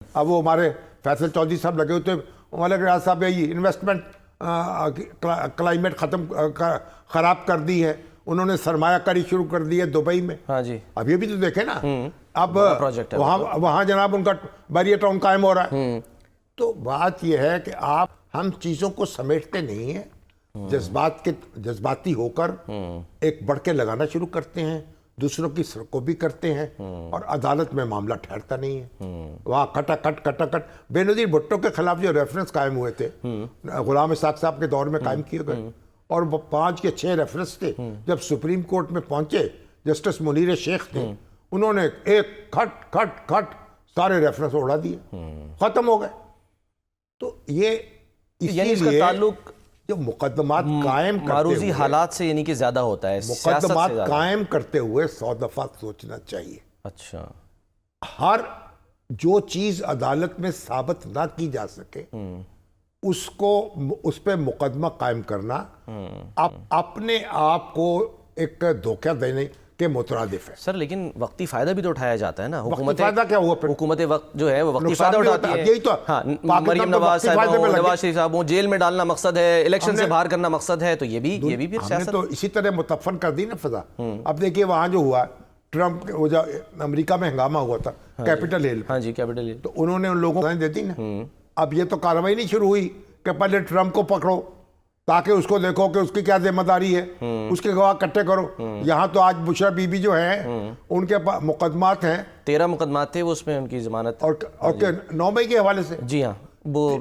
اب وہ ہمارے فیصل چودھری صاحب لگے ہوتے ملک ریاض صاحب یہ انویسٹمنٹ کلائمیٹ خراب کر دی ہے، انہوں نے سرمایہ کاری شروع کر دی ہے دبئی میں. ہاں جی اب یہ بھی تو دیکھیں نا، اب وہاں جناب ان کا بیریئر ٹاؤن قائم ہو رہا ہے. تو بات یہ ہے کہ ہم چیزوں کو سمیٹتے نہیں ہیں، جذباتی ہو کر ایک بڑھ کے لگانا شروع کرتے ہیں، دوسروں کی سرکوبی کرتے ہیں، اور عدالت میں معاملہ ٹھہرتا نہیں ہے. وہاں کٹا کٹ بے نظیر بھٹو کے خلاف جو ریفرنس قائم ہوئے تھے غلام اسحاق صاحب کے دور میں قائم کیے گئے، اور وہ 5 کے 6 ریفرنس تھے. جب سپریم کورٹ میں پہنچے جسٹس منیر شیخ تھے، انہوں نے ایک کھٹ سارے ریفرنس اڑا دیے، ختم ہو گئے. تو یہ یعنی اس کا تعلق جو مقدمات قائم کرتے معروضی حالات سے یعنی کہ زیادہ ہوتا ہے، مقدمات قائم کرتے ہوئے 100 دفعہ سوچنا چاہیے. اچھا، ہر جو چیز عدالت میں ثابت نہ کی جا سکے اس پہ مقدمہ قائم کرنا اپنے آپ کو ایک دھوکہ دینے کے مترادف ہے. سر لیکن وقتی فائدہ بھی تو اٹھایا جاتا ہے نا. فائدہ کیا ہوا پھر؟ حکومت وقت جو ہے وہ وقتی فائدہ اٹھاتی ہے. یہی تو مریم نواز صاحب نواز شریف صاحب جیل میں ڈالنا مقصد ہے، الیکشن سے باہر کرنا مقصد ہے، تو یہ بھی پھر ہم نے تو اسی طرح متفن کر دی نا فضا. اب دیکھیے وہاں جو ہوا ٹرمپ وہ جو امریکہ میں ہنگامہ ہوا تھا کیپٹل ہل، ہاں جی کیپٹل ہل، تو انہوں نے ان لوگوں کو دیتی نا. اب یہ تو کارروائی نہیں شروع ہوئی کہ پہلے ٹرمپ کو پکڑو تاکہ اس کو دیکھو کہ اس کی کیا ذمہ داری ہے، اس کے گواہ اکٹھے کرو. یہاں تو آج بشرا بی بی جو ہیں ان کے مقدمات ہیں، 13 مقدمات تھے، وہ اس میں ان کی ضمانت اور 9 مئی کے حوالے سے. جی ہاں، وہ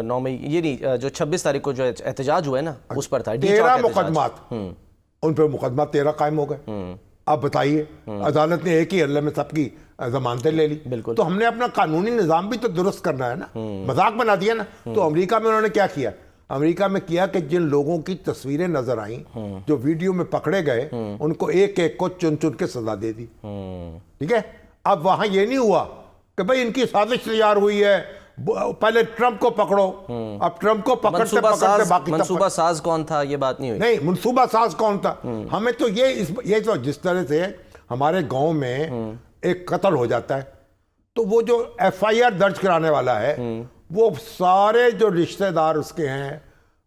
9 مئی یہ نہیں، جو 26 تاریخ کو جو احتجاج ہوا ہے نا اس پر تھا. 13 مقدمات، ان پہ مقدمات 13 قائم ہو گئے. اب بتائیے، عدالت نے ایک ہی حلے میں سب کی ضمانتیں لے لی. بالکل. تو ہم نے اپنا قانونی نظام بھی تو درست کرنا ہے نا. مذاق بنا دیا نا. تو امریکہ میں انہوں نے کیا کیا؟ امریکہ میں کیا کہ جن لوگوں کی تصویریں نظر آئیں جو ویڈیو میں پکڑے گئے ان کو ایک ایک کو چن کے سزا دے دی. ٹھیک ہے. اب وہاں یہ نہیں ہوا کہ بھئی ان کی سازش تیار ہوئی ہے، پہلے ٹرمپ کو پکڑو. اب ٹرمپ کو پکڑتے باقی منصوبہ ساز کون تھا یہ بات نہیں ہوئی. نہیں، منصوبہ ساز کون تھا؟ ہمیں تو یہ تو جس طرح سے ہمارے گاؤں میں ایک قتل ہو جاتا ہے تو وہ جو ایف آئی آر درج کرانے والا ہے وہ سارے جو رشتہ دار اس کے ہیں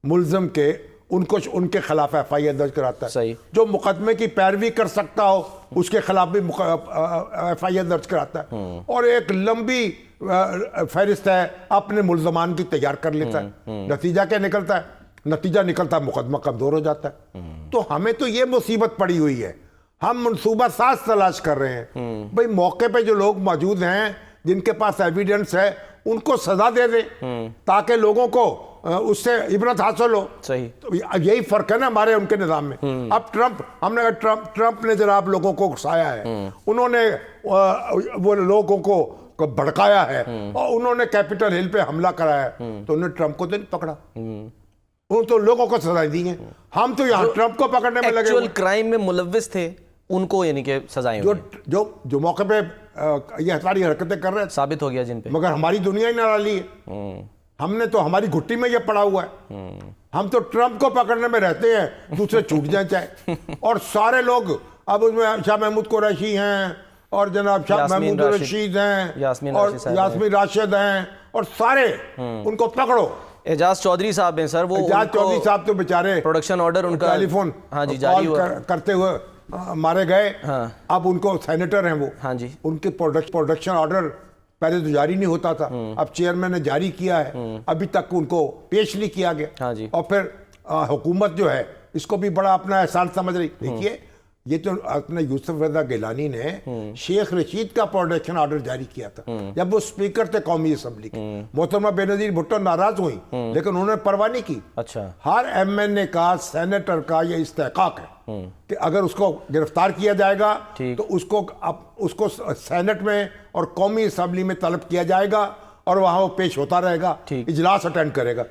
ملزم کے ان کے خلاف ایف آئی آر درج کراتا ہے. صحیح. جو مقدمے کی پیروی کر سکتا ہو اس کے خلاف بھی ایف آئی آر درج کراتا ہے، اور ایک لمبی فہرست ہے اپنے ملزمان کی تیار کر لیتا ہے. نتیجہ کیا نکلتا ہے؟ نتیجہ نکلتا ہے مقدمہ کمزور ہو جاتا ہے. تو ہمیں تو یہ مصیبت پڑی ہوئی ہے، ہم منصوبہ ساز تلاش کر رہے ہیں. بھئی موقع پہ جو لوگ موجود ہیں جن کے پاس ایویڈنس ہے ان کو سزا دے دیں تاکہ لوگوں کو اس سے عبرت حاصل ہو. صحیح. اب یہی فرق ہے نا ہمارے ان کے نظام میں. اب ہم نے کہا ٹرمپ نے جناب لوگوں کو اکسایا ہے، انہوں نے وہ لوگوں کو بھڑکایا ہے، اور انہوں نے کیپٹل ہل پہ حملہ کرایا ہے، تو انہوں نے ٹرمپ کو تو نہیں پکڑا، ان تو لوگوں کو سزائیں دی ہیں. ہم تو یہاں ٹرمپ کو پکڑنے میں لگے ایکچوئل کرائم میں ملوث تھے ان کو یعنی کہ سزائیں جو موقع پہ یہ ساری حرکتیں کر رہے ہیں ثابت ہو گیا جن پہ، مگر ہماری دنیا ہی نہ ڈالی ہے. ہم نے تو ہماری گھٹی میں یہ پڑا ہوا ہے. ہم تو ٹرمپ کو پکڑنے میں رہتے ہیں، دوسرے چھوٹ جائیں چاہے. اور سارے لوگ اب اس میں شاہ محمود قریشی ہیں، اور جناب شاہ محمود رشید ہیں، اور یاسمین راشد ہیں، اور سارے ان کو پکڑو. اعجاز چودھری صاحب ہیں سر، وہ اعجاز چودھری صاحب تو بیچارے پروڈکشن آرڈر ان کا ٹیلی فون ہاں جی جاری ہوا کرتے ہوئے مارے گئے. اب ان کو سینیٹر ہیں وہ، ہاں جی، ان کے پروڈکشن آرڈر پہلے تو جاری نہیں ہوتا تھا، اب چیئرمین نے جاری کیا ہے، ابھی تک ان کو پیش نہیں کیا گیا. ہاں جی. اور پھر حکومت جو ہے اس کو بھی بڑا اپنا احسان سمجھ رہی. دیکھیے یہ تو اپنے یوسف رضا گیلانی نے شیخ رشید کا پروڈکشن آرڈر جاری کیا تھا جب وہ سپیکر تھے قومی اسمبلی کے. محترمہ بے نظیر بھٹو ناراض ہوئی لیکن انہوں نے پرواہ نہیں کی. اچھا. ہر ایم این اے کا، سینیٹر کا یہ استحقاق ہے کہ اگر اس کو گرفتار کیا جائے گا تو اس کو سینٹ میں اور قومی اسمبلی میں طلب کیا جائے گا اور وہاں وہ پیش ہوتا رہے گا، اجلاس اٹینڈ کرے گا.